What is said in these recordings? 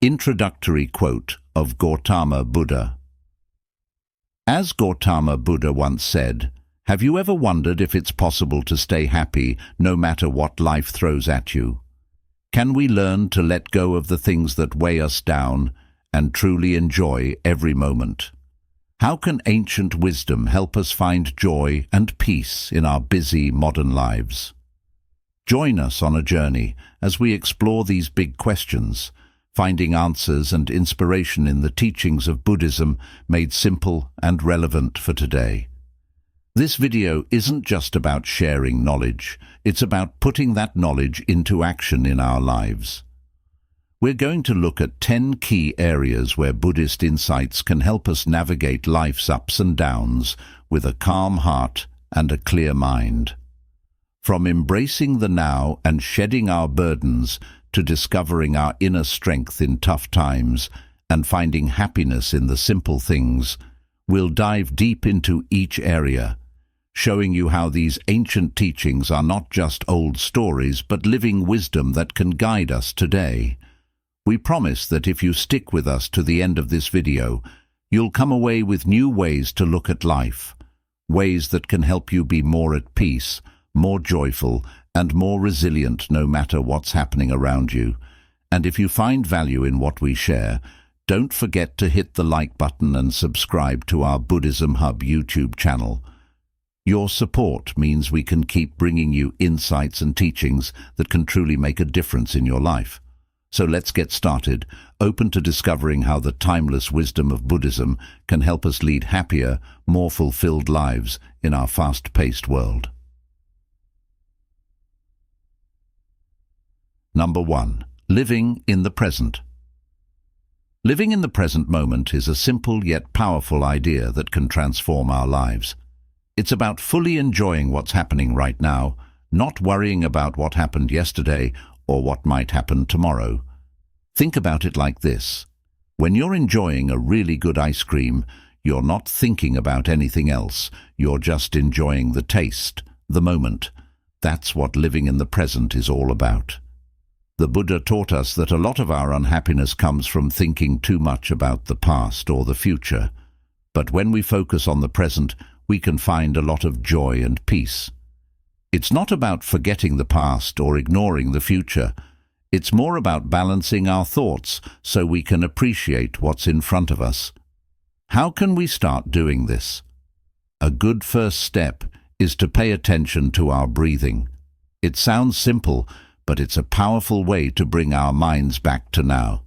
Introductory quote of Gautama Buddha. As Gautama Buddha once said, "Have you ever wondered if it's possible to stay happy no matter what life throws at you? Can we learn to let go of the things that weigh us down and truly enjoy every moment? How can ancient wisdom help us find joy and peace in our busy modern lives?" Join us on a journey as we explore these big questions, finding answers and inspiration in the teachings of Buddhism made simple and relevant for today. This video isn't just about sharing knowledge, it's about putting that knowledge into action in our lives. We're going to look at 10 key areas where Buddhist insights can help us navigate life's ups and downs with a calm heart and a clear mind. From embracing the now and shedding our burdens to discovering our inner strength in tough times and finding happiness in the simple things, we'll dive deep into each area, showing you how these ancient teachings are not just old stories but living wisdom that can guide us today. We promise that if you stick with us to the end of this video, you'll come away with new ways to look at life, ways that can help you be more at peace, more joyful, and more resilient no matter what's happening around you. And if you find value in what we share, don't forget to hit the like button and subscribe to our Buddhism Hub YouTube channel. Your support means we can keep bringing you insights and teachings that can truly make a difference in your life. So let's get started, open to discovering how the timeless wisdom of Buddhism can help us lead happier, more fulfilled lives in our fast-paced world. Number 1. Living in the present. Living in the present moment is a simple yet powerful idea that can transform our lives. It's about fully enjoying what's happening right now, not worrying about what happened yesterday or what might happen tomorrow. Think about it like this. When you're enjoying a really good ice cream, you're not thinking about anything else. You're just enjoying the taste, the moment. That's what living in the present is all about. The Buddha taught us that a lot of our unhappiness comes from thinking too much about the past or the future. But when we focus on the present, we can find a lot of joy and peace. It's not about forgetting the past or ignoring the future. It's more about balancing our thoughts so we can appreciate what's in front of us. How can we start doing this? A good first step is to pay attention to our breathing. It sounds simple, but it's a powerful way to bring our minds back to now.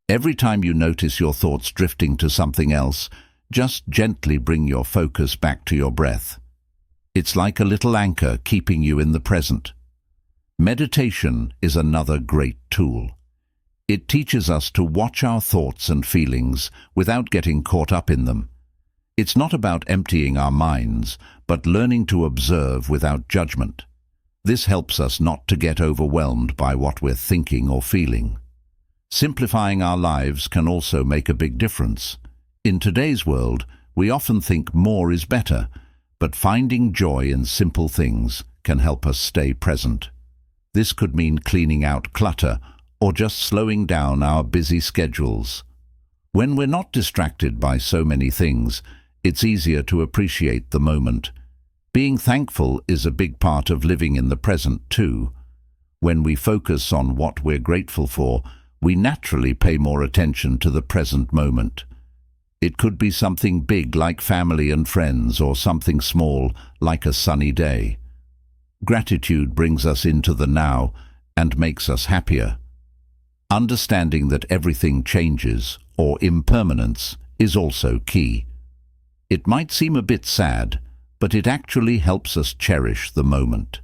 Every time you notice your thoughts drifting to something else, just gently bring your focus back to your breath. It's like a little anchor keeping you in the present. Meditation is another great tool. It teaches us to watch our thoughts and feelings without getting caught up in them. It's not about emptying our minds, but learning to observe without judgment. This helps us not to get overwhelmed by what we're thinking or feeling. Simplifying our lives can also make a big difference. In today's world, we often think more is better, but finding joy in simple things can help us stay present. This could mean cleaning out clutter or just slowing down our busy schedules. When we're not distracted by so many things, it's easier to appreciate the moment. Being thankful is a big part of living in the present too. When we focus on what we're grateful for, we naturally pay more attention to the present moment. It could be something big like family and friends, or something small like a sunny day. Gratitude brings us into the now and makes us happier. Understanding that everything changes, or impermanence, is also key. It might seem a bit sad, but it actually helps us cherish the moment.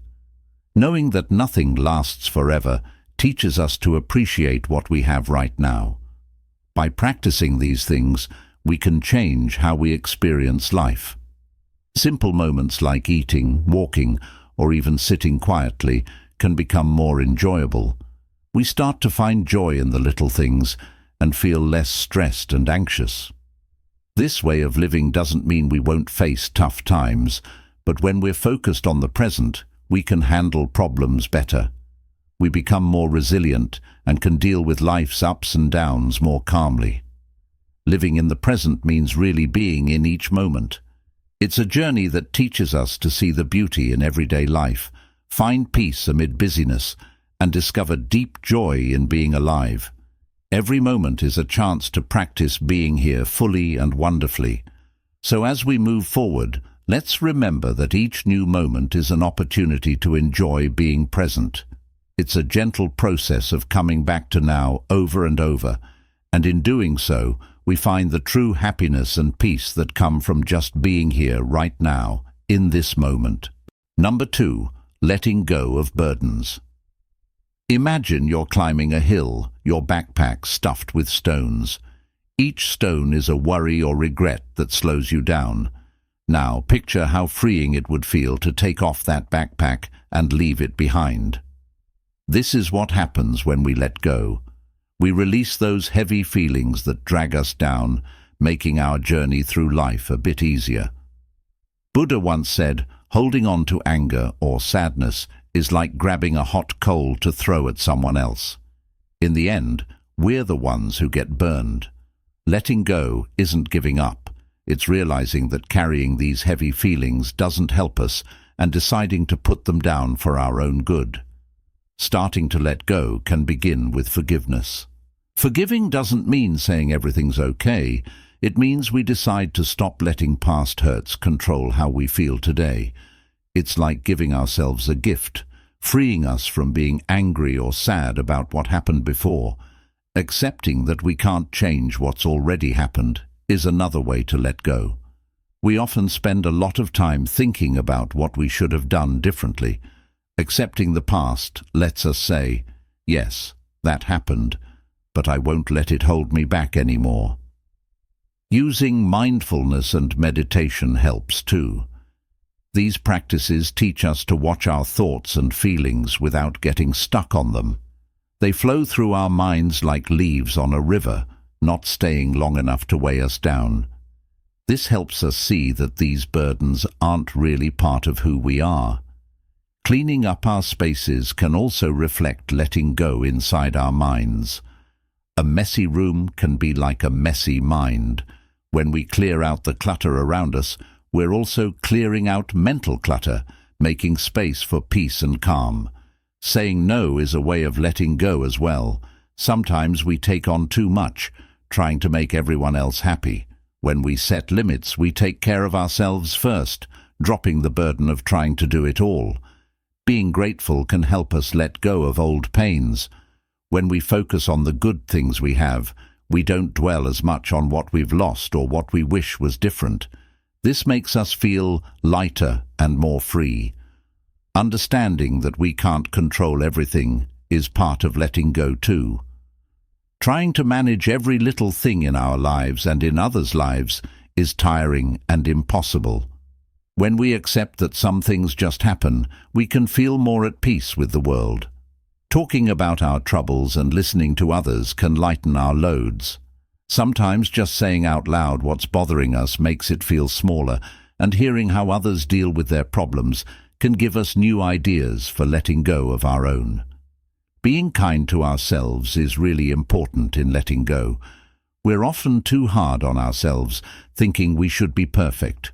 Knowing that nothing lasts forever teaches us to appreciate what we have right now. By practicing these things, we can change how we experience life. Simple moments like eating, walking, or even sitting quietly can become more enjoyable. We start to find joy in the little things and feel less stressed and anxious. This way of living doesn't mean we won't face tough times, but when we're focused on the present, we can handle problems better. we become more resilient and can deal with life's ups and downs more calmly. Living in the present means really being in each moment. It's a journey that teaches us to see the beauty in everyday life, find peace amid busyness, and discover deep joy in being alive. Every moment is a chance to practice being here fully and wonderfully. So as we move forward, let's remember that each new moment is an opportunity to enjoy being present. It's a gentle process of coming back to now over and over, and in doing so, we find the true happiness and peace that come from just being here right now, in this moment. Number 2, letting go of burdens. Imagine you're climbing a hill, your backpack stuffed with stones. Each stone is a worry or regret that slows you down. Now picture how freeing it would feel to take off that backpack and leave it behind. This is what happens when we let go. We release those heavy feelings that drag us down, making our journey through life a bit easier. Buddha once said, holding on to anger or sadness is like grabbing a hot coal to throw at someone else. In the end, we're the ones who get burned. Letting go isn't giving up. It's realizing that carrying these heavy feelings doesn't help us and deciding to put them down for our own good. Starting to let go can begin with forgiveness. Forgiving doesn't mean saying everything's okay. It means we decide to stop letting past hurts control how we feel today. It's like giving ourselves a gift, freeing us from being angry or sad about what happened before. Accepting that we can't change what's already happened is another way to let go. We often spend a lot of time thinking about what we should have done differently. Accepting the past lets us say, yes, that happened, but I won't let it hold me back anymore. Using mindfulness and meditation helps too. These practices teach us to watch our thoughts and feelings without getting stuck on them. They flow through our minds like leaves on a river, not staying long enough to weigh us down. This helps us see that these burdens aren't really part of who we are. Cleaning up our spaces can also reflect letting go inside our minds. A messy room can be like a messy mind. When we clear out the clutter around us, we're also clearing out mental clutter, making space for peace and calm. Saying no is a way of letting go as well. Sometimes we take on too much, trying to make everyone else happy. When we set limits, we take care of ourselves first, dropping the burden of trying to do it all. Being grateful can help us let go of old pains. When we focus on the good things we have, we don't dwell as much on what we've lost or what we wish was different. This makes us feel lighter and more free. Understanding that we can't control everything is part of letting go too. Trying to manage every little thing in our lives and in others' lives is tiring and impossible. When we accept that some things just happen, we can feel more at peace with the world. Talking about our troubles and listening to others can lighten our loads. Sometimes just saying out loud what's bothering us makes it feel smaller, and hearing how others deal with their problems can give us new ideas for letting go of our own. Being kind to ourselves is really important in letting go. We're often too hard on ourselves, thinking we should be perfect.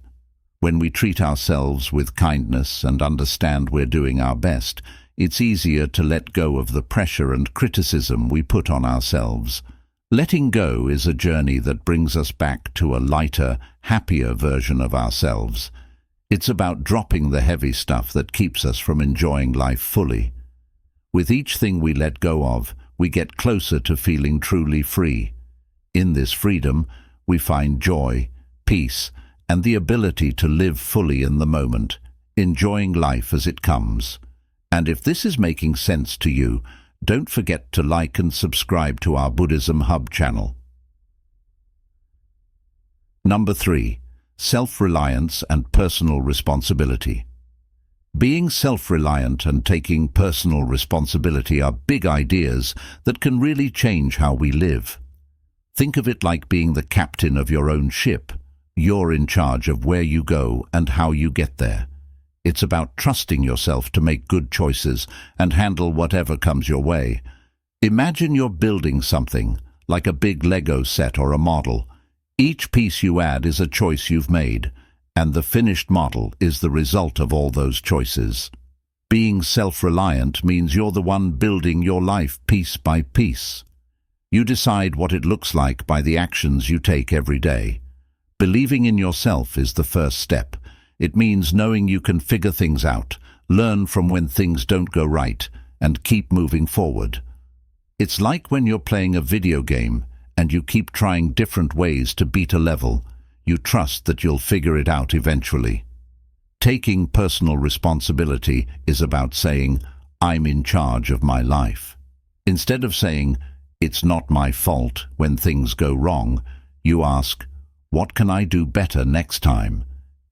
When we treat ourselves with kindness and understand we're doing our best, it's easier to let go of the pressure and criticism we put on ourselves. Letting go is a journey that brings us back to a lighter, happier version of ourselves. It's about dropping the heavy stuff that keeps us from enjoying life fully. With each thing we let go of, we get closer to feeling truly free. In this freedom, we find joy, peace, and the ability to live fully in the moment, enjoying life as it comes. And if this is making sense to you, don't forget to like and subscribe to our Buddhism Hub channel. Number 3. Self-reliance and personal responsibility. Being self-reliant and taking personal responsibility are big ideas that can really change how we live. Think of it like being the captain of your own ship. You're in charge of where you go and how you get there. It's about trusting yourself to make good choices and handle whatever comes your way. Imagine you're building something, like a big Lego set or a model. Each piece you add is a choice you've made, and the finished model is the result of all those choices. Being self-reliant means you're the one building your life piece by piece. You decide what it looks like by the actions you take every day. Believing in yourself is the first step. It means knowing you can figure things out, learn from when things don't go right, and keep moving forward. It's like when you're playing a video game and you keep trying different ways to beat a level. You trust that you'll figure it out eventually. Taking personal responsibility is about saying, "I'm in charge of my life." Instead of saying, "It's not my fault," when things go wrong, you ask, "What can I do better next time?"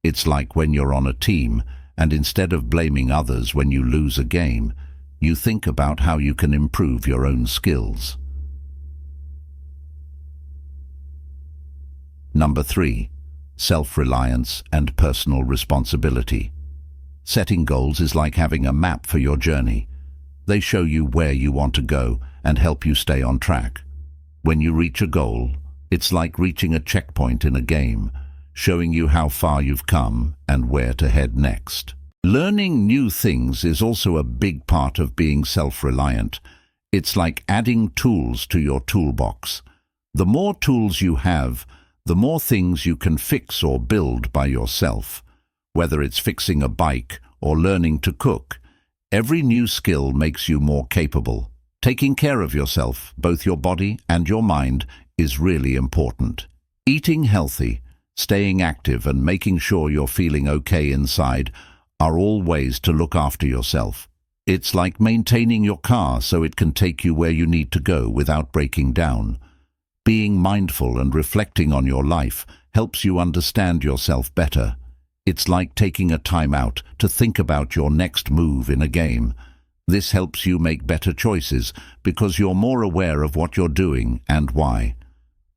It's like when you're on a team, and instead of blaming others when you lose a game, you think about how you can improve your own skills. Number 3. Self-reliance and personal responsibility. Setting goals is like having a map for your journey. They show you where you want to go and help you stay on track. When you reach a goal, it's like reaching a checkpoint in a game, showing you how far you've come and where to head next. Learning new things is also a big part of being self-reliant. It's like adding tools to your toolbox. The more tools you have, the more things you can fix or build by yourself. Whether it's fixing a bike or learning to cook, every new skill makes you more capable. Taking care of yourself, both your body and your mind, is really important. Eating healthy, staying active, and making sure you're feeling okay inside are all ways to look after yourself. It's like maintaining your car so it can take you where you need to go without breaking down. Being mindful and reflecting on your life helps you understand yourself better. It's like taking a time out to think about your next move in a game. This helps you make better choices because you're more aware of what you're doing and why.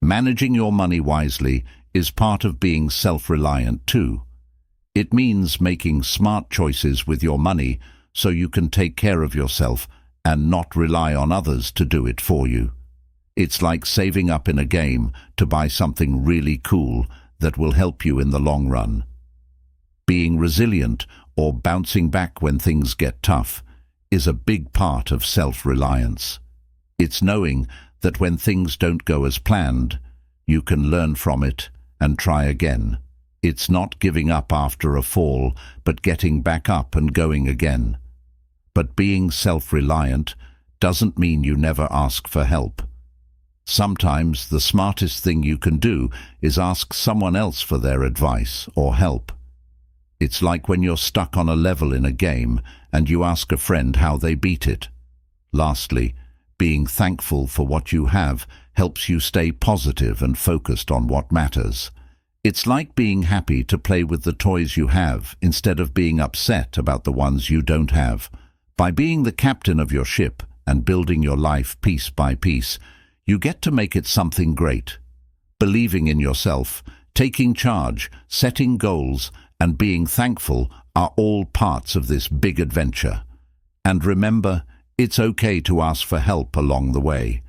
Managing your money wisely is part of being self-reliant too. It means making smart choices with your money so you can take care of yourself and not rely on others to do it for you. It's like saving up in a game to buy something really cool that will help you in the long run. Being resilient or bouncing back when things get tough is a big part of self-reliance. It's knowing that when things don't go as planned, you can learn from it and try again. It's not giving up after a fall, but getting back up and going again. But being self-reliant doesn't mean you never ask for help. Sometimes the smartest thing you can do is ask someone else for their advice or help. It's like when you're stuck on a level in a game and you ask a friend how they beat it. Lastly, being thankful for what you have helps you stay positive and focused on what matters. It's like being happy to play with the toys you have instead of being upset about the ones you don't have. By being the captain of your ship and building your life piece by piece, you get to make it something great. Believing in yourself, taking charge, setting goals, and being thankful are all parts of this big adventure. And remember, it's okay to ask for help along the way.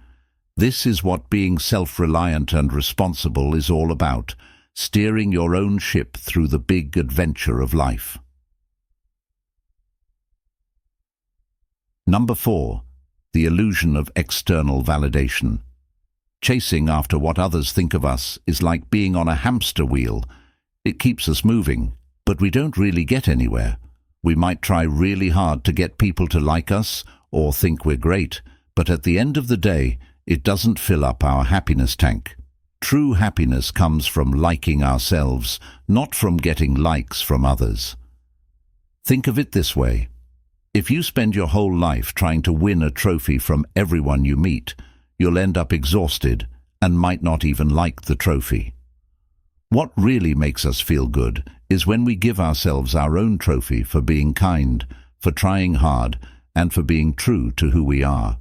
This is what being self-reliant and responsible is all about, steering your own ship through the big adventure of life. Number 4. The illusion of external validation. Chasing after what others think of us is like being on a hamster wheel. It keeps us moving, but we don't really get anywhere. We might try really hard to get people to like us or think we're great, but at the end of the day, it doesn't fill up our happiness tank. True happiness comes from liking ourselves, not from getting likes from others. Think of it this way. If you spend your whole life trying to win a trophy from everyone you meet, you'll end up exhausted and might not even like the trophy. What really makes us feel good is when we give ourselves our own trophy for being kind, for trying hard, and for being true to who we are.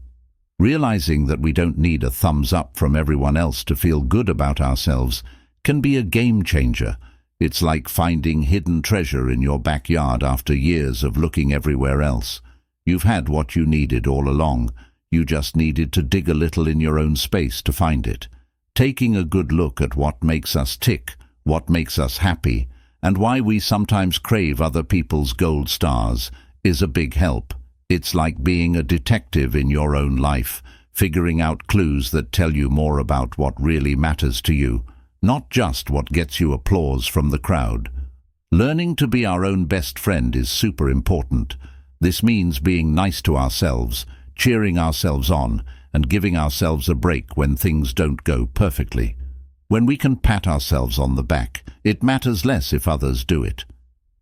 Realizing that we don't need a thumbs up from everyone else to feel good about ourselves can be a game changer. It's like finding hidden treasure in your backyard after years of looking everywhere else. You've had what you needed all along. You just needed to dig a little in your own space to find it. Taking a good look at what makes us tick, what makes us happy, and why we sometimes crave other people's gold stars is a big help. It's like being a detective in your own life, figuring out clues that tell you more about what really matters to you, not just what gets you applause from the crowd. Learning to be our own best friend is super important. This means being nice to ourselves, cheering ourselves on, and giving ourselves a break when things don't go perfectly. When we can pat ourselves on the back, it matters less if others do it.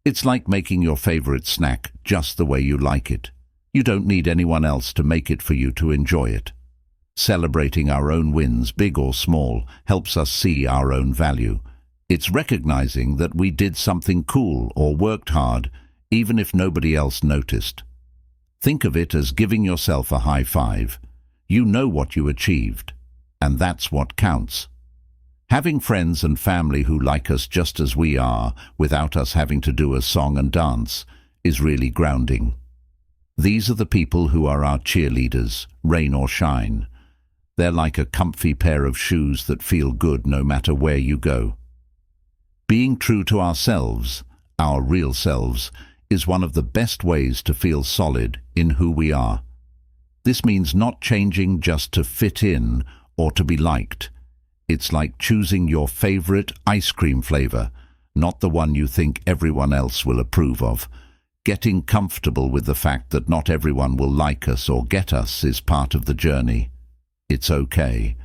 It's like making your favorite snack just the way you like it. You don't need anyone else to make it for you to enjoy it. Celebrating our own wins, big or small, helps us see our own value. It's recognizing that we did something cool or worked hard, even if nobody else noticed. Think of it as giving yourself a high five. You know what you achieved, and that's what counts. Having friends and family who like us just as we are, without us having to do a song and dance, is really grounding. These are the people who are our cheerleaders, rain or shine. They're like a comfy pair of shoes that feel good no matter where you go. Being true to ourselves, our real selves, is one of the best ways to feel solid in who we are. This means not changing just to fit in or to be liked. It's like choosing your favorite ice cream flavor, not the one you think everyone else will approve of. Getting comfortable with the fact that not everyone will like us or get us is part of the journey. It's okay.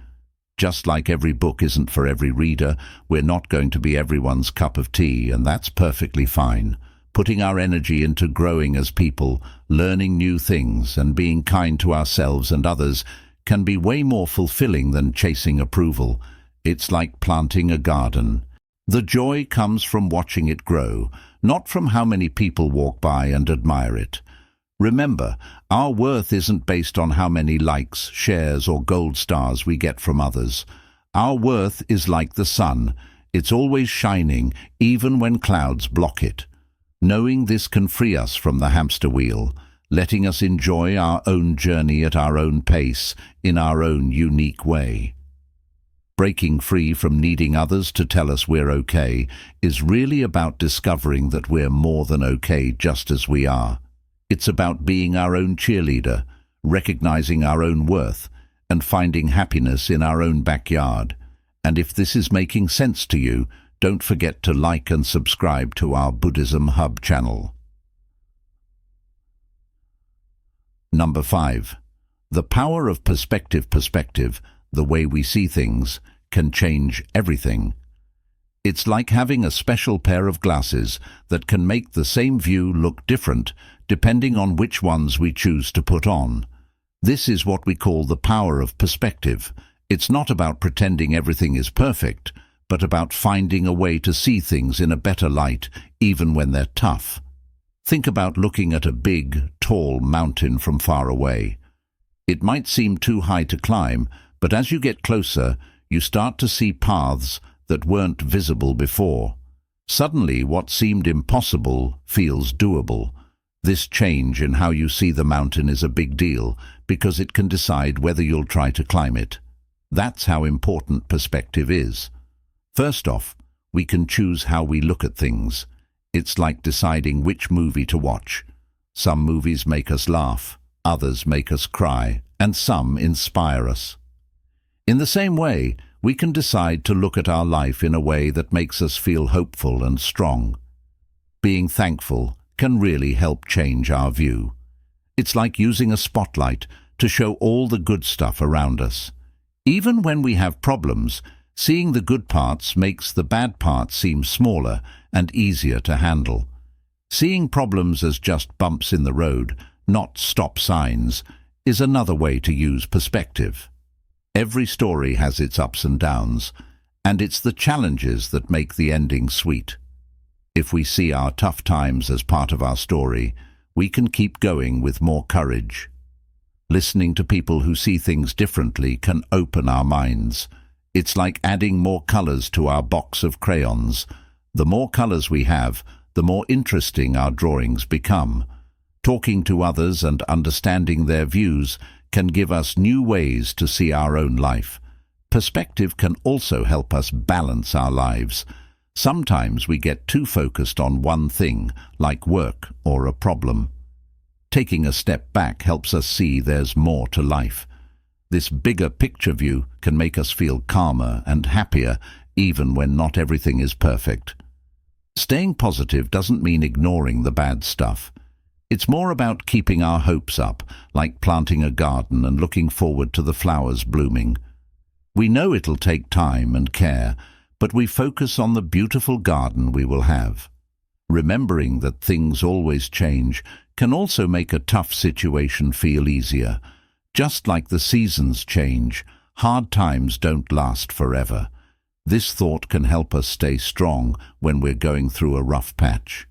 Just like every book isn't for every reader, we're not going to be everyone's cup of tea, and that's perfectly fine. Putting our energy into growing as people, learning new things, and being kind to ourselves and others can be way more fulfilling than chasing approval. It's like planting a garden. The joy comes from watching it grow, not from how many people walk by and admire it. Remember, our worth isn't based on how many likes, shares, or gold stars we get from others. Our worth is like the sun. It's always shining, even when clouds block it. Knowing this can free us from the hamster wheel, letting us enjoy our own journey at our own pace, in our own unique way. Breaking free from needing others to tell us we're okay is really about discovering that we're more than okay just as we are. It's about being our own cheerleader, recognizing our own worth, and finding happiness in our own backyard. And if this is making sense to you, don't forget to like and subscribe to our Buddhism Hub channel. Number 5. The power of perspective. The way we see things, can change everything. It's like having a special pair of glasses that can make the same view look different depending on which ones we choose to put on. This is what we call the power of perspective. It's not about pretending everything is perfect, but about finding a way to see things in a better light, even when they're tough. Think about looking at a big, tall mountain from far away. It might seem too high to climb, but as you get closer, you start to see paths that weren't visible before. Suddenly, what seemed impossible feels doable. This change in how you see the mountain is a big deal, because it can decide whether you'll try to climb it. That's how important perspective is. First off, we can choose how we look at things. It's like deciding which movie to watch. Some movies make us laugh, others make us cry, and some inspire us. In the same way, we can decide to look at our life in a way that makes us feel hopeful and strong. Being thankful can really help change our view. It's like using a spotlight to show all the good stuff around us. Even when we have problems, seeing the good parts makes the bad parts seem smaller and easier to handle. Seeing problems as just bumps in the road, not stop signs, is another way to use perspective. Every story has its ups and downs, and it's the challenges that make the ending sweet. If we see our tough times as part of our story, we can keep going with more courage. Listening to people who see things differently can open our minds. It's like adding more colors to our box of crayons. The more colors we have, the more interesting our drawings become. Talking to others and understanding their views can give us new ways to see our own life. Perspective can also help us balance our lives. Sometimes we get too focused on one thing, like work or a problem. Taking a step back helps us see there's more to life. This bigger picture view can make us feel calmer and happier, even when not everything is perfect. Staying positive doesn't mean ignoring the bad stuff. It's more about keeping our hopes up, like planting a garden and looking forward to the flowers blooming. We know it'll take time and care, but we focus on the beautiful garden we will have. Remembering that things always change can also make a tough situation feel easier. Just like the seasons change, hard times don't last forever. This thought can help us stay strong when we're going through a rough patch.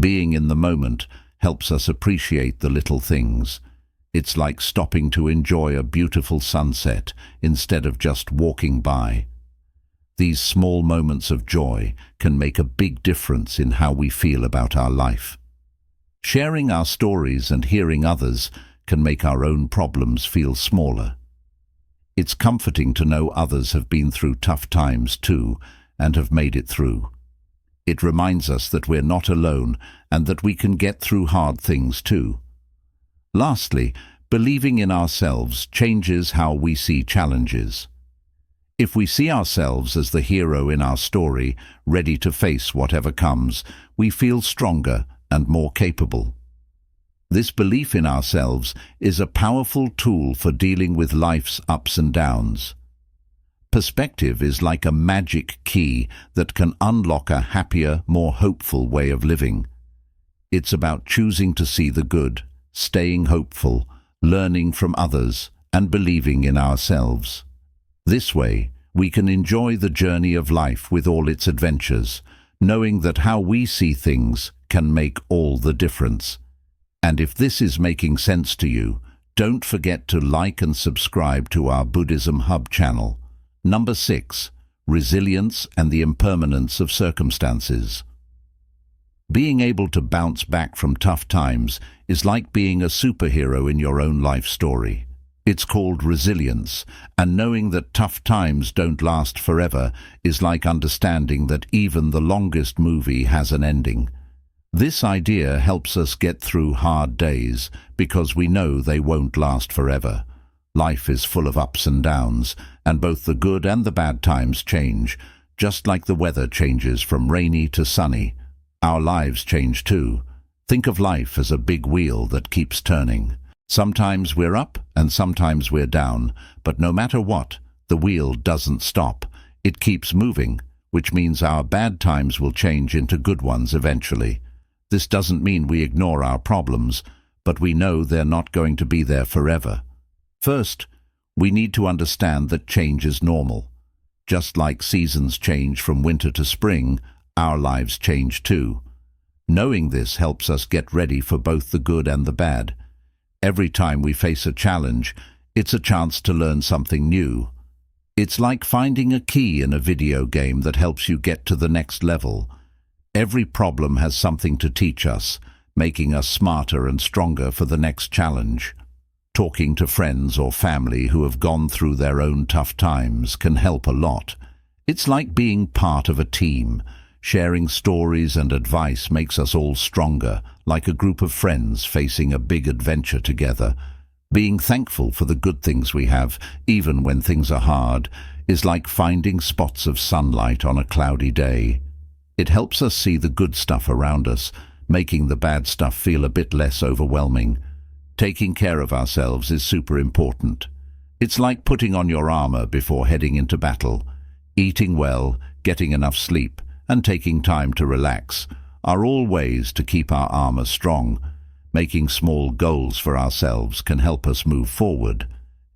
Being in the moment helps us appreciate the little things. It's like stopping to enjoy a beautiful sunset instead of just walking by. These small moments of joy can make a big difference in how we feel about our life. Sharing our stories and hearing others can make our own problems feel smaller. It's comforting to know others have been through tough times too and have made it through. It reminds us that we're not alone and that we can get through hard things too. Lastly, believing in ourselves changes how we see challenges. If we see ourselves as the hero in our story, ready to face whatever comes, we feel stronger and more capable. This belief in ourselves is a powerful tool for dealing with life's ups and downs. Perspective is like a magic key that can unlock a happier, more hopeful way of living. It's about choosing to see the good, staying hopeful, learning from others, and believing in ourselves. This way, we can enjoy the journey of life with all its adventures, knowing that how we see things can make all the difference. And if this is making sense to you, don't forget to like and subscribe to our Buddhism Hub channel. Number 6. Resilience and the impermanence of circumstances. Being able to bounce back from tough times is like being a superhero in your own life story. It's called resilience, and knowing that tough times don't last forever is like understanding that even the longest movie has an ending. This idea helps us get through hard days because we know they won't last forever. Life is full of ups and downs, and both the good and the bad times change. Just like the weather changes from rainy to sunny, our lives change too. Think of life as a big wheel that keeps turning. Sometimes we're up and sometimes we're down, but no matter what, the wheel doesn't stop. It keeps moving, which means our bad times will change into good ones eventually. This doesn't mean we ignore our problems, but we know they're not going to be there forever. First, we need to understand that change is normal. Just like seasons change from winter to spring, our lives change too. Knowing this helps us get ready for both the good and the bad. Every time we face a challenge, it's a chance to learn something new. It's like finding a key in a video game that helps you get to the next level. Every problem has something to teach us, making us smarter and stronger for the next challenge. Talking to friends or family who have gone through their own tough times can help a lot. It's like being part of a team. Sharing stories and advice makes us all stronger, like a group of friends facing a big adventure together. Being thankful for the good things we have, even when things are hard, is like finding spots of sunlight on a cloudy day. It helps us see the good stuff around us, making the bad stuff feel a bit less overwhelming. Taking care of ourselves is super important. It's like putting on your armor before heading into battle. Eating well, getting enough sleep, and taking time to relax are all ways to keep our armor strong. Making small goals for ourselves can help us move forward.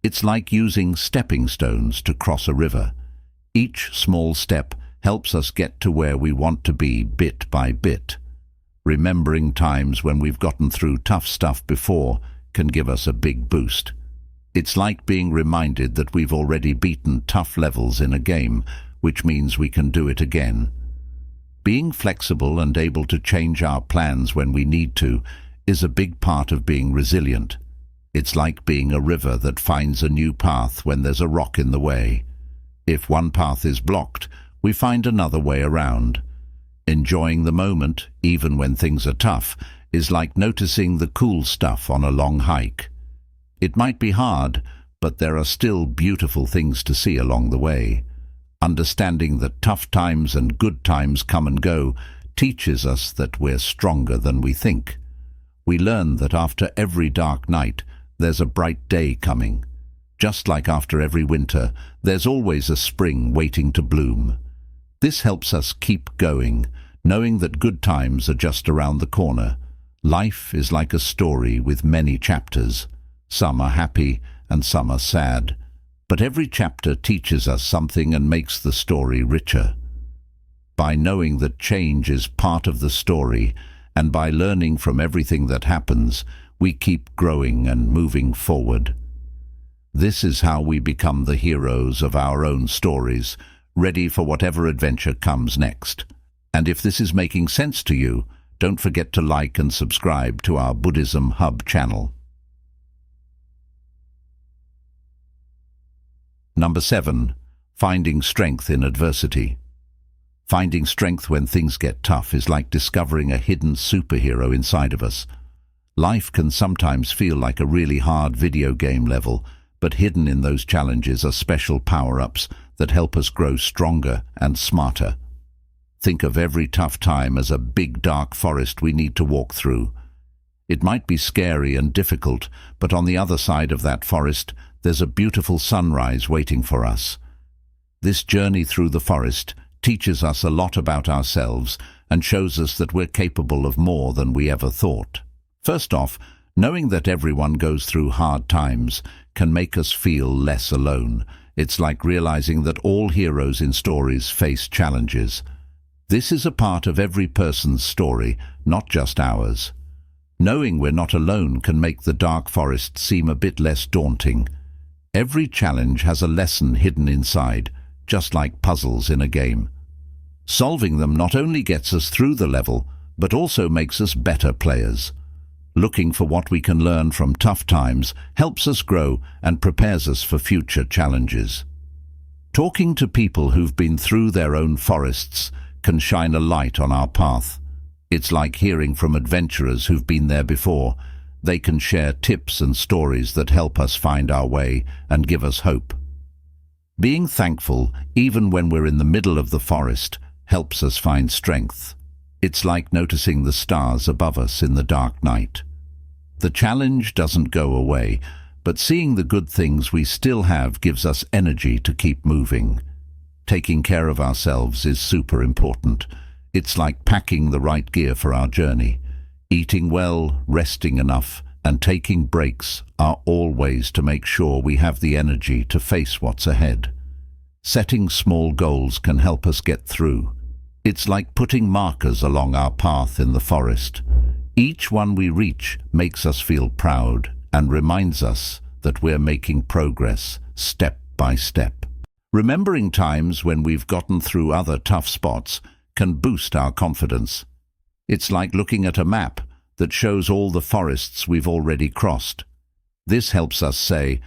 It's like using stepping stones to cross a river. Each small step helps us get to where we want to be bit by bit. Remembering times when we've gotten through tough stuff before can give us a big boost. It's like being reminded that we've already beaten tough levels in a game, which means we can do it again. Being flexible and able to change our plans when we need to is a big part of being resilient. It's like being a river that finds a new path when there's a rock in the way. If one path is blocked, we find another way around. Enjoying the moment, even when things are tough, is like noticing the cool stuff on a long hike. It might be hard, but there are still beautiful things to see along the way. Understanding that tough times and good times come and go teaches us that we're stronger than we think. We learn that after every dark night, there's a bright day coming. Just like after every winter, there's always a spring waiting to bloom. This helps us keep going, knowing that good times are just around the corner. Life is like a story with many chapters. Some are happy and some are sad. But every chapter teaches us something and makes the story richer. By knowing that change is part of the story, and by learning from everything that happens, we keep growing and moving forward. This is how we become the heroes of our own stories, ready for whatever adventure comes next. And if this is making sense to you, don't forget to like and subscribe to our Buddhism Hub channel. Number 7. Finding strength in adversity. Finding strength when things get tough is like discovering a hidden superhero inside of us. Life can sometimes feel like a really hard video game level, but hidden in those challenges are special power-ups that help us grow stronger and smarter. Think of every tough time as a big dark forest we need to walk through. It might be scary and difficult, but on the other side of that forest, there's a beautiful sunrise waiting for us. This journey through the forest teaches us a lot about ourselves and shows us that we're capable of more than we ever thought. First off, knowing that everyone goes through hard times can make us feel less alone. It's like realizing that all heroes in stories face challenges. This is a part of every person's story, not just ours. Knowing we're not alone can make the dark forest seem a bit less daunting. Every challenge has a lesson hidden inside, just like puzzles in a game. Solving them not only gets us through the level, but also makes us better players. Looking for what we can learn from tough times helps us grow and prepares us for future challenges. Talking to people who've been through their own forests can shine a light on our path. It's like hearing from adventurers who've been there before. They can share tips and stories that help us find our way and give us hope. Being thankful, even when we're in the middle of the forest, helps us find strength. It's like noticing the stars above us in the dark night. The challenge doesn't go away, but seeing the good things we still have gives us energy to keep moving. Taking care of ourselves is super important. It's like packing the right gear for our journey. Eating well, resting enough, and taking breaks are all ways to make sure we have the energy to face what's ahead. Setting small goals can help us get through. It's like putting markers along our path in the forest. Each one we reach makes us feel proud and reminds us that we're making progress step by step. Remembering times when we've gotten through other tough spots can boost our confidence. It's like looking at a map that shows all the forests we've already crossed. This helps us say,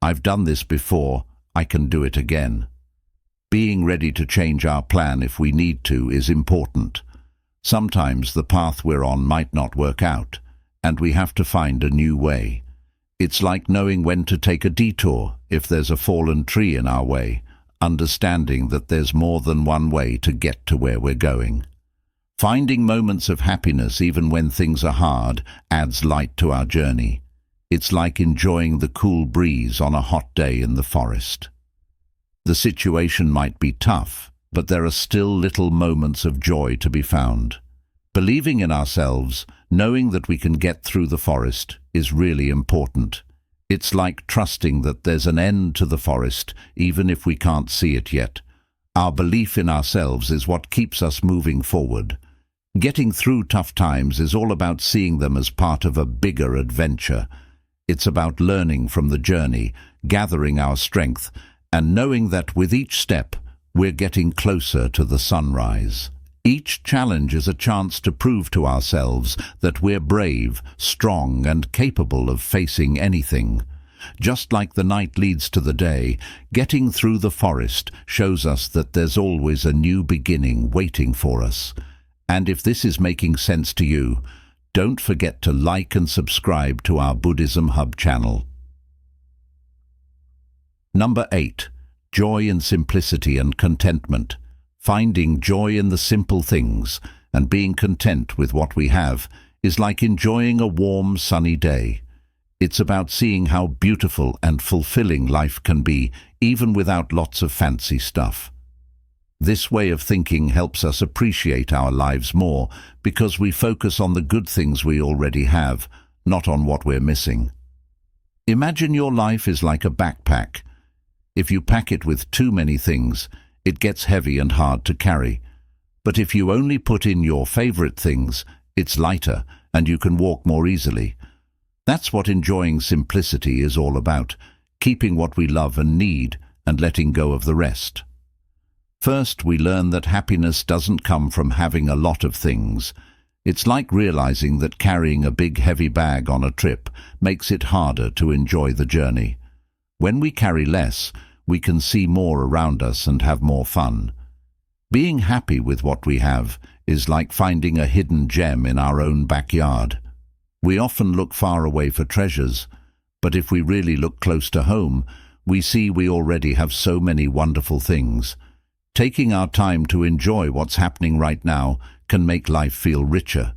"I've done this before, I can do it again." Being ready to change our plan if we need to is important. Sometimes the path we're on might not work out, and we have to find a new way. It's like knowing when to take a detour if there's a fallen tree in our way, understanding that there's more than one way to get to where we're going. Finding moments of happiness even when things are hard adds light to our journey. It's like enjoying the cool breeze on a hot day in the forest. The situation might be tough, but there are still little moments of joy to be found. Believing in ourselves, knowing that we can get through the forest, is really important. It's like trusting that there's an end to the forest, even if we can't see it yet. Our belief in ourselves is what keeps us moving forward. Getting through tough times is all about seeing them as part of a bigger adventure. It's about learning from the journey, gathering our strength, and knowing that with each step, we're getting closer to the sunrise. Each challenge is a chance to prove to ourselves that we're brave, strong, and capable of facing anything. Just like the night leads to the day, getting through the forest shows us that there's always a new beginning waiting for us. And if this is making sense to you, don't forget to like and subscribe to our Buddhism Hub channel. Number 8. Joy in simplicity and contentment. Finding joy in the simple things and being content with what we have is like enjoying a warm, sunny day. It's about seeing how beautiful and fulfilling life can be, even without lots of fancy stuff. This way of thinking helps us appreciate our lives more because we focus on the good things we already have, not on what we're missing. Imagine your life is like a backpack. If you pack it with too many things, it gets heavy and hard to carry. But if you only put in your favorite things, it's lighter and you can walk more easily. That's what enjoying simplicity is all about, keeping what we love and need and letting go of the rest. First, we learn that happiness doesn't come from having a lot of things. It's like realizing that carrying a big heavy bag on a trip makes it harder to enjoy the journey. When we carry less, we can see more around us and have more fun. Being happy with what we have is like finding a hidden gem in our own backyard. We often look far away for treasures, but if we really look close to home, we see we already have so many wonderful things. Taking our time to enjoy what's happening right now can make life feel richer.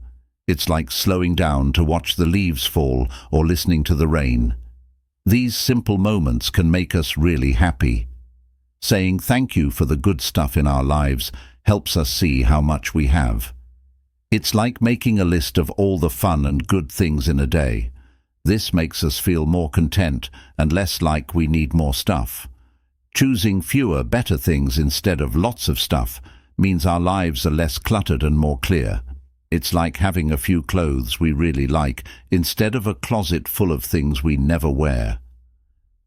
It's like slowing down to watch the leaves fall or listening to the rain. These simple moments can make us really happy. Saying thank you for the good stuff in our lives helps us see how much we have. It's like making a list of all the fun and good things in a day. This makes us feel more content and less like we need more stuff. Choosing fewer, better things instead of lots of stuff means our lives are less cluttered and more clear. It's like having a few clothes we really like instead of a closet full of things we never wear.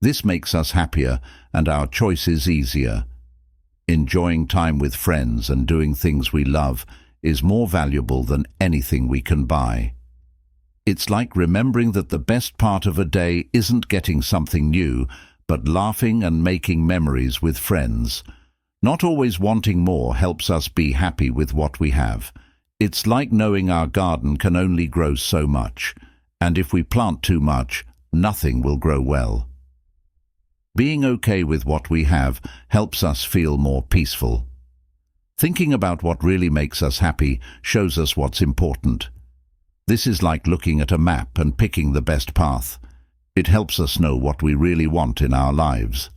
This makes us happier and our choices easier. Enjoying time with friends and doing things we love is more valuable than anything we can buy. It's like remembering that the best part of a day isn't getting something new, but laughing and making memories with friends. Not always wanting more helps us be happy with what we have. It's like knowing our garden can only grow so much, and if we plant too much, nothing will grow well. Being okay with what we have helps us feel more peaceful. Thinking about what really makes us happy shows us what's important. This is like looking at a map and picking the best path. It helps us know what we really want in our lives.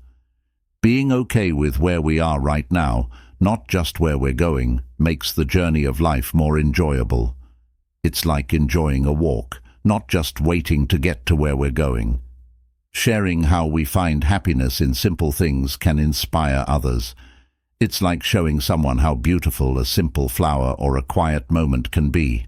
Being okay with where we are right now, not just where we're going, makes the journey of life more enjoyable. It's like enjoying a walk, not just waiting to get to where we're going. Sharing how we find happiness in simple things can inspire others. It's like showing someone how beautiful a simple flower or a quiet moment can be.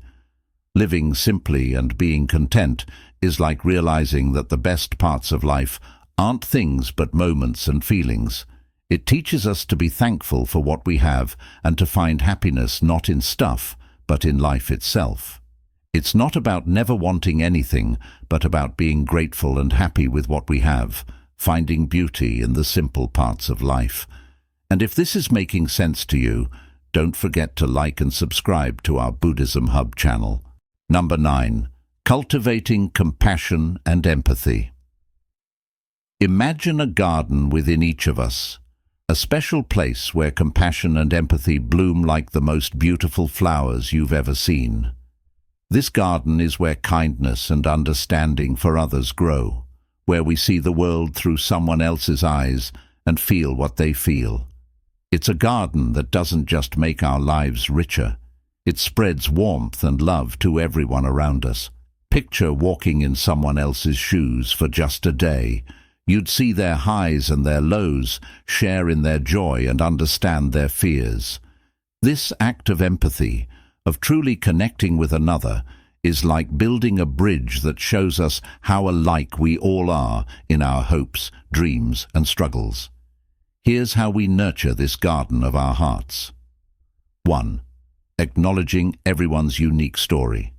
Living simply and being content is like realizing that the best parts of life aren't things but moments and feelings. It teaches us to be thankful for what we have and to find happiness not in stuff, but in life itself. It's not about never wanting anything, but about being grateful and happy with what we have, finding beauty in the simple parts of life. And if this is making sense to you, don't forget to like and subscribe to our Buddhism Hub channel. Number 9. Cultivating compassion and empathy. Imagine a garden within each of us, a special place where compassion and empathy bloom like the most beautiful flowers you've ever seen. This garden is where kindness and understanding for others grow, where we see the world through someone else's eyes and feel what they feel. It's a garden that doesn't just make our lives richer, it spreads warmth and love to everyone around us. Picture walking in someone else's shoes for just a day. You'd see their highs and their lows, share in their joy and understand their fears. This act of empathy, of truly connecting with another, is like building a bridge that shows us how alike we all are in our hopes, dreams and struggles. Here's how we nurture this garden of our hearts. 1. acknowledging everyone's unique story.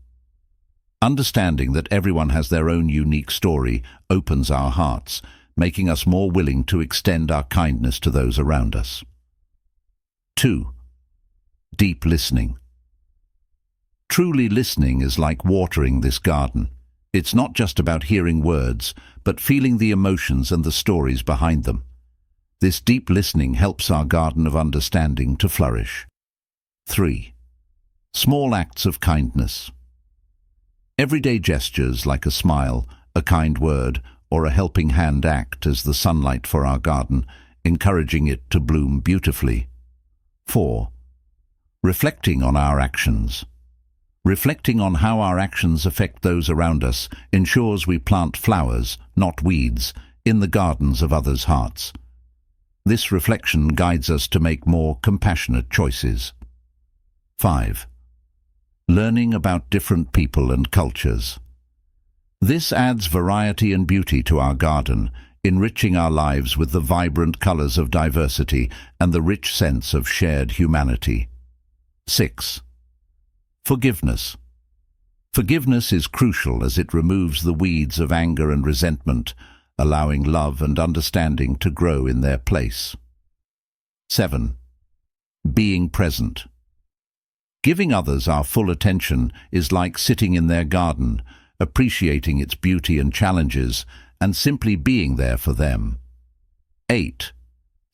Understanding that everyone has their own unique story opens our hearts, making us more willing to extend our kindness to those around us. 2. Deep listening. Truly listening is like watering this garden. It's not just about hearing words, but feeling the emotions and the stories behind them. This deep listening helps our garden of understanding to flourish. 3. Small acts of kindness. Everyday gestures like a smile, a kind word, or a helping hand act as the sunlight for our garden, encouraging it to bloom beautifully. 4. Reflecting on our actions. Reflecting on how our actions affect those around us ensures we plant flowers, not weeds, in the gardens of others' hearts. This reflection guides us to make more compassionate choices. 5. Learning about different people and cultures. This adds variety and beauty to our garden, enriching our lives with the vibrant colors of diversity and the rich sense of shared humanity. 6. Forgiveness. Forgiveness is crucial as it removes the weeds of anger and resentment, allowing love and understanding to grow in their place. 7. Being present. Giving others our full attention is like sitting in their garden, appreciating its beauty and challenges, and simply being there for them. 8.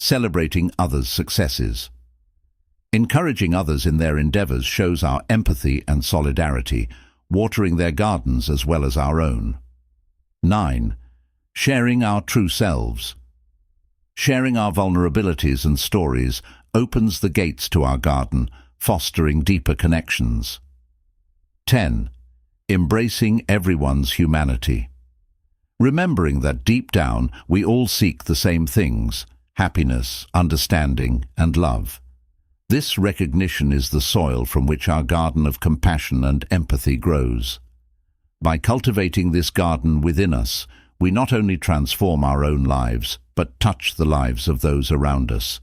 Celebrating others' successes. Encouraging others in their endeavors shows our empathy and solidarity, watering their gardens as well as our own. 9. Sharing our true selves. Sharing our vulnerabilities and stories opens the gates to our garden, fostering deeper connections. 10. Embracing everyone's humanity. Remembering that deep down we all seek the same things: happiness, understanding, and love. This recognition is the soil from which our garden of compassion and empathy grows. By cultivating this garden within us, we not only transform our own lives, but touch the lives of those around us,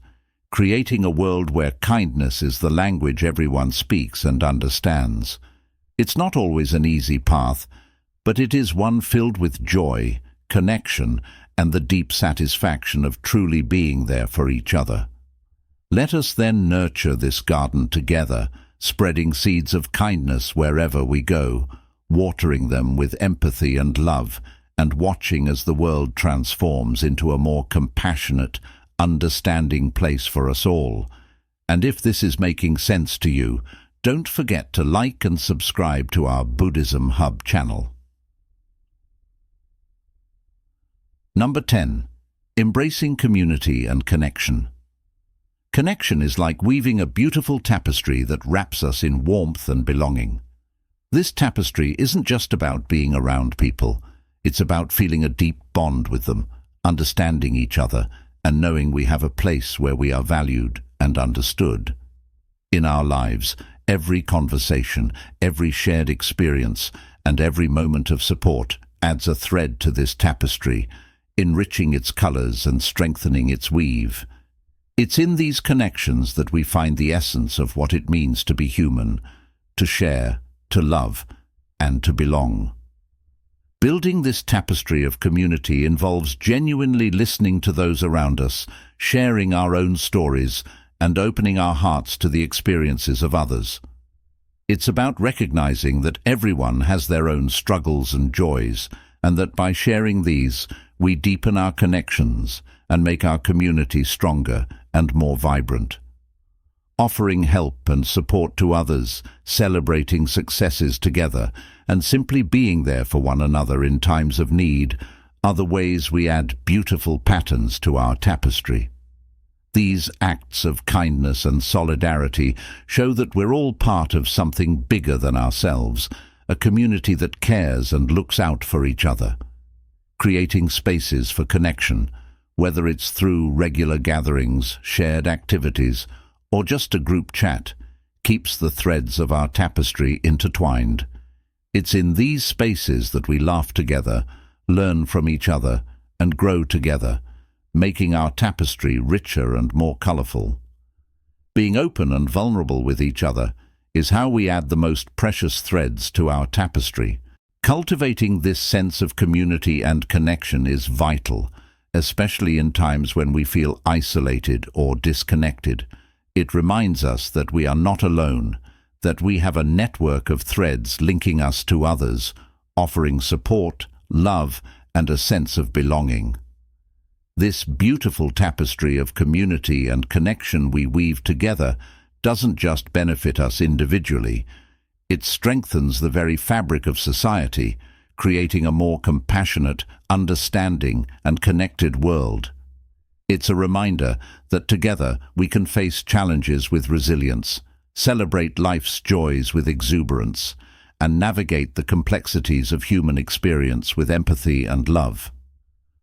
creating a world where kindness is the language everyone speaks and understands. It's not always an easy path, but it is one filled with joy, connection, and the deep satisfaction of truly being there for each other. Let us then nurture this garden together, spreading seeds of kindness wherever we go, watering them with empathy and love, and watching as the world transforms into a more compassionate, understanding place for us all. And if this is making sense to you, don't forget to like and subscribe to our Buddhism Hub channel. Number 10. Embracing community and connection. Connection is like weaving a beautiful tapestry that wraps us in warmth and belonging. This tapestry isn't just about being around people. It's about feeling a deep bond with them, understanding each other, and knowing we have a place where we are valued and understood. In our lives, every conversation, every shared experience, and every moment of support adds a thread to this tapestry, enriching its colors and strengthening its weave. It's in these connections that we find the essence of what it means to be human, to share, to love, and to belong. Building this tapestry of community involves genuinely listening to those around us, sharing our own stories, and opening our hearts to the experiences of others. It's about recognizing that everyone has their own struggles and joys, and that by sharing these, we deepen our connections and make our community stronger and more vibrant. Offering help and support to others, celebrating successes together, and simply being there for one another in times of need are the ways we add beautiful patterns to our tapestry. These acts of kindness and solidarity show that we're all part of something bigger than ourselves, a community that cares and looks out for each other. Creating spaces for connection, whether it's through regular gatherings, shared activities, or just a group chat, keeps the threads of our tapestry intertwined. It's in these spaces that we laugh together, learn from each other, and grow together, making our tapestry richer and more colorful. Being open and vulnerable with each other, is how we add the most precious threads to our tapestry. Cultivating this sense of community and connection is vital, especially in times when we feel isolated or disconnected. It reminds us that we are not alone, that we have a network of threads linking us to others, offering support, love, and a sense of belonging. This beautiful tapestry of community and connection we weave together doesn't just benefit us individually, it strengthens the very fabric of society, creating a more compassionate, understanding, and connected world. It's a reminder that together we can face challenges with resilience, celebrate life's joys with exuberance, and navigate the complexities of human experience with empathy and love.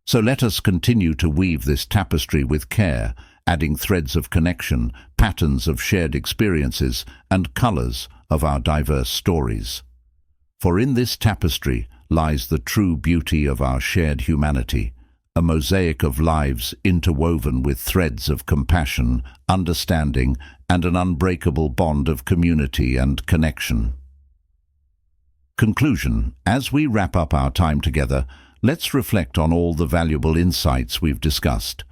So let us continue to weave this tapestry with care, adding threads of connection, patterns of shared experiences, and colors of our diverse stories. For in this tapestry lies the true beauty of our shared humanity, a mosaic of lives interwoven with threads of compassion, understanding, and an unbreakable bond of community and connection. Conclusion: as we wrap up our time together, let's reflect on all the valuable insights we've discussed.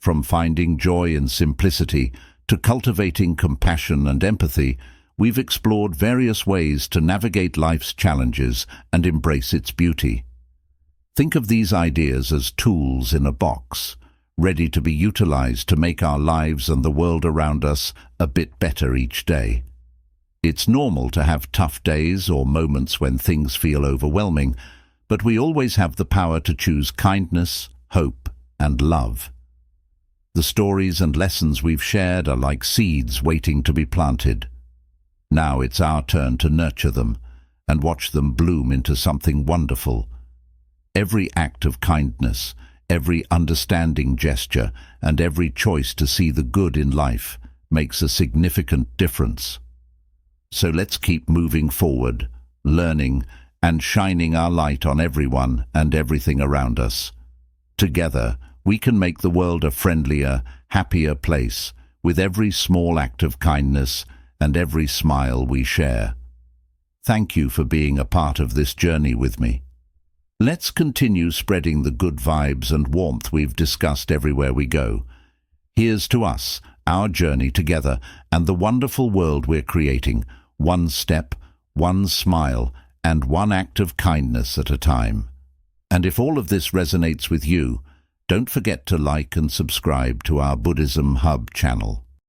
From finding joy in simplicity to cultivating compassion and empathy, we've explored various ways to navigate life's challenges and embrace its beauty. Think of these ideas as tools in a box, ready to be utilized to make our lives and the world around us a bit better each day. It's normal to have tough days or moments when things feel overwhelming, but we always have the power to choose kindness, hope, and love. The stories and lessons we've shared are like seeds waiting to be planted. Now it's our turn to nurture them and watch them bloom into something wonderful. Every act of kindness, every understanding gesture, and every choice to see the good in life makes a significant difference. So let's keep moving forward, learning, and shining our light on everyone and everything around us. Together, we can make the world a friendlier, happier place with every small act of kindness and every smile we share. Thank you for being a part of this journey with me. Let's continue spreading the good vibes and warmth we've discussed everywhere we go. Here's to us, our journey together, and the wonderful world we're creating, one step, one smile, and one act of kindness at a time. And if all of this resonates with you, don't forget to like and subscribe to our Buddhism Hub channel.